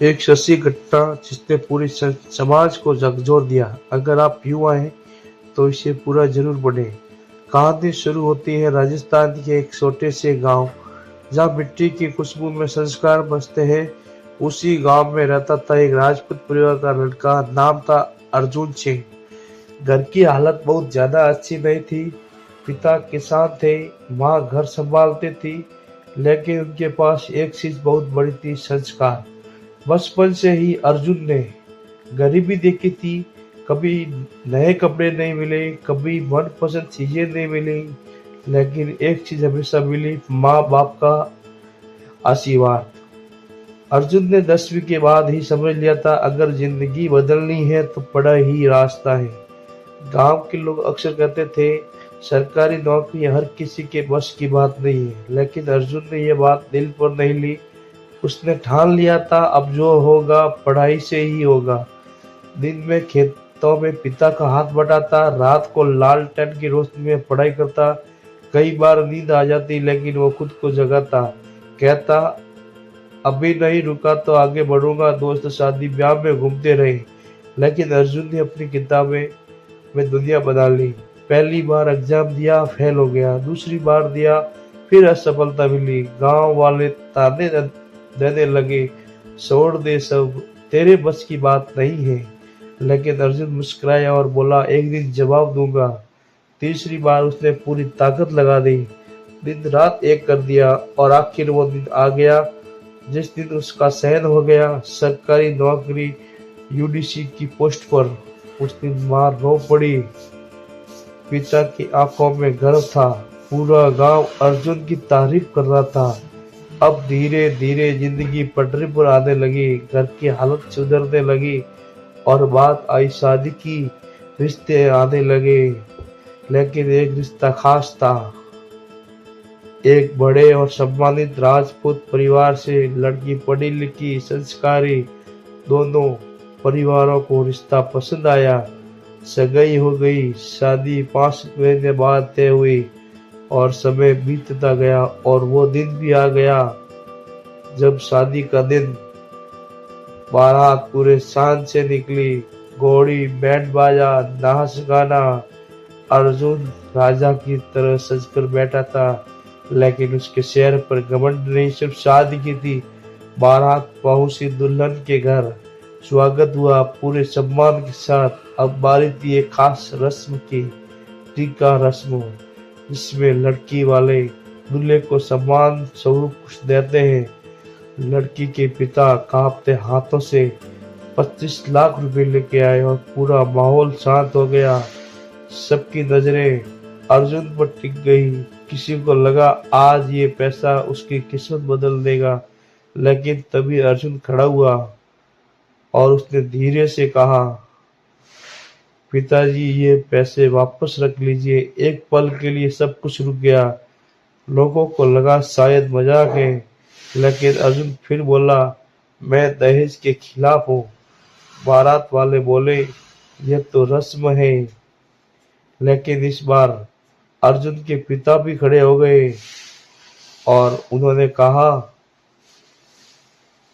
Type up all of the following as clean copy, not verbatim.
एक शशि घटना जिसने पूरे समाज को झकझोर दिया। अगर आप युवा हैं तो इसे पूरा जरूर पढ़ें। कहानी शुरू होती है राजस्थान के एक छोटे से गांव, जहां मिट्टी की खुशबू में संस्कार बसते हैं। उसी गांव में रहता था एक राजपूत परिवार का लड़का, नाम था अर्जुन सिंह। घर की हालत बहुत ज्यादा अच्छी नहीं थी। पिता किसान थे, माँ घर संभालती थी, लेकिन उनके पास एक चीज बहुत बड़ी थी, संस्कार। बचपन से ही अर्जुन ने गरीबी देखी थी। कभी नए कपड़े नहीं मिले, कभी मनपसंद चीजें नहीं मिली, लेकिन एक चीज हमेशा मिली, माँ बाप का आशीर्वाद। अर्जुन ने 10वीं के बाद ही समझ लिया था, अगर जिंदगी बदलनी है तो पढ़ाई ही रास्ता है। गांव के लोग अक्सर कहते थे, सरकारी नौकरी हर किसी के बस की बात नहीं है, लेकिन अर्जुन ने यह बात दिल पर नहीं ली। उसने ठान लिया था, अब जो होगा पढ़ाई से ही होगा। दिन में खेतों में पिता का हाथ बटाता, रात को लालटेन की रोशनी में पढ़ाई करता। कई बार नींद आ जाती, लेकिन वो खुद को जगाता, कहता अभी नहीं रुका तो आगे बढ़ूंगा। दोस्त शादी ब्याह में घूमते रहे, लेकिन अर्जुन ने अपनी किताबें में दुनिया बना ली। पहली बार एग्जाम दिया, फेल हो गया। दूसरी बार दिया, फिर असफलता मिली। गांव वाले ताने देने लगे, छोड़ दे सब, तेरे बस की बात नहीं है। लेकिन अर्जुन मुस्कुराया और बोला, एक दिन जवाब दूंगा। तीसरी बार उसने पूरी ताकत लगा दी, दिन रात एक कर दिया, और आखिर वो दिन आ गया जिस दिन उसका चयन हो गया, सरकारी नौकरी, यूडीसी की पोस्ट पर। उस दिन मां रो पड़ी। पिता की आंखों में गर्व था। पूरा गांव अर्जुन की तारीफ कर रहा था। अब धीरे धीरे जिंदगी पटरी पर आने लगी, घर की हालत सुधरने लगी, और बात आई शादी की। रिश्ते आने लगे, लेकिन एक रिश्ता खास था। एक बड़े और सम्मानित राजपूत परिवार से लड़की, पढ़ी लिखी, संस्कारी। दोनों परिवारों को रिश्ता पसंद आया। सगाई हो गई। शादी 5 महीने बाद तय हुई, और समय बीतता गया, और वो दिन भी आ गया जब शादी का दिन। बारात पूरे शान से निकली, घोड़ी, बैंड बाजा, नाच गाना। अर्जुन राजा की तरह सजकर बैठा था, लेकिन उसके चेहरे पर घमंड नहीं, सिर्फ शादी की थी। बारात पहुंची दुल्हन के घर, स्वागत हुआ पूरे सम्मान के साथ। अब बारी थी एक खास रस्म की, टीका रस्म, जिसमें लड़की वाले दूल्हे को सम्मान स्वरूप कुछ देते हैं। लड़की के पिता कांपते हाथों से 25 लाख रुपए लेके आए, और पूरा माहौल शांत हो गया। सबकी नजरें अर्जुन पर टिक गई। किसी को लगा आज ये पैसा उसकी किस्मत बदल देगा, लेकिन तभी अर्जुन खड़ा हुआ और उसने धीरे से कहा, पिताजी ये पैसे वापस रख लीजिए। एक पल के लिए सब कुछ रुक गया। लोगों को लगा शायद मजाक है, लेकिन अर्जुन फिर बोला, मैं दहेज के खिलाफ हूँ। बारात वाले बोले, यह तो रस्म है। लेकिन इस बार अर्जुन के पिता भी खड़े हो गए, और उन्होंने कहा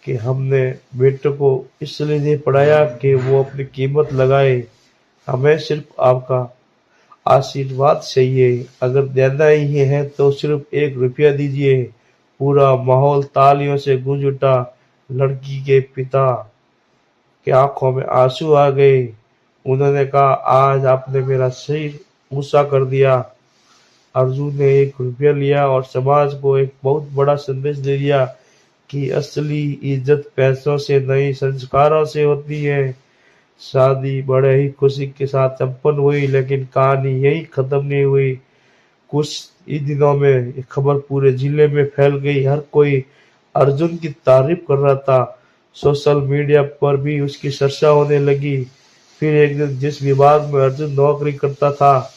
कि हमने बेटे को इसलिए नहीं पढ़ाया कि वो अपनी कीमत लगाए, हमें सिर्फ आपका आशीर्वाद चाहिए। अगर देना ही है तो सिर्फ 1 रुपया दीजिए। पूरा माहौल तालियों से गूंज उठा। लड़की के पिता की आंखों में आंसू आ गए। उन्होंने कहा, आज आपने मेरा सिर ऊंचा कर दिया। अर्जुन ने 1 रुपया लिया और समाज को एक बहुत बड़ा संदेश दे दिया कि असली इज्जत पैसों से नहीं, संस्कारों से होती है। शादी बड़े ही खुशी के साथ संपन्न हुई, लेकिन कहानी यही खत्म नहीं हुई। कुछ ही दिनों में ये खबर पूरे जिले में फैल गई। हर कोई अर्जुन की तारीफ कर रहा था। सोशल मीडिया पर भी उसकी चर्चा होने लगी। फिर एक दिन जिस विभाग में अर्जुन नौकरी करता था,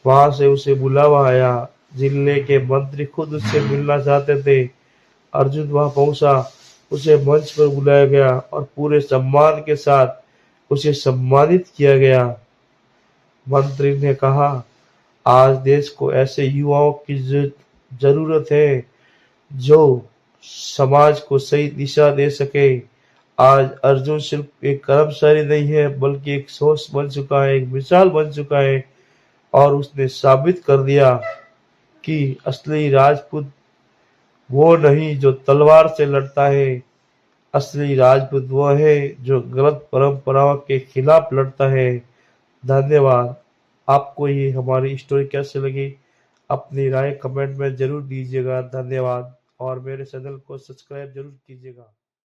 वहां से उसे बुलावा आया। जिले के मंत्री खुद उससे मिलना चाहते थे। अर्जुन वहां पहुंचा, उसे मंच पर बुलाया गया और पूरे सम्मान के साथ उसे सम्मानित किया गया। मंत्री ने कहा, आज देश को ऐसे युवाओं की जरूरत है जो समाज को सही दिशा दे सके। आज अर्जुन सिर्फ एक कर्मचारी नहीं है बल्कि एक सोर्स बन चुका है, एक मिसाल बन चुका है और उसने साबित कर दिया कि असली राजपूत वो नहीं जो तलवार से लड़ता है, असली राजपूत वो है जो गलत परंपराओं के खिलाफ लड़ता है। धन्यवाद। आपको ये हमारी स्टोरी कैसे लगी? अपनी राय कमेंट में जरूर दीजिएगा। धन्यवाद और मेरे चैनल को सब्सक्राइब जरूर कीजिएगा।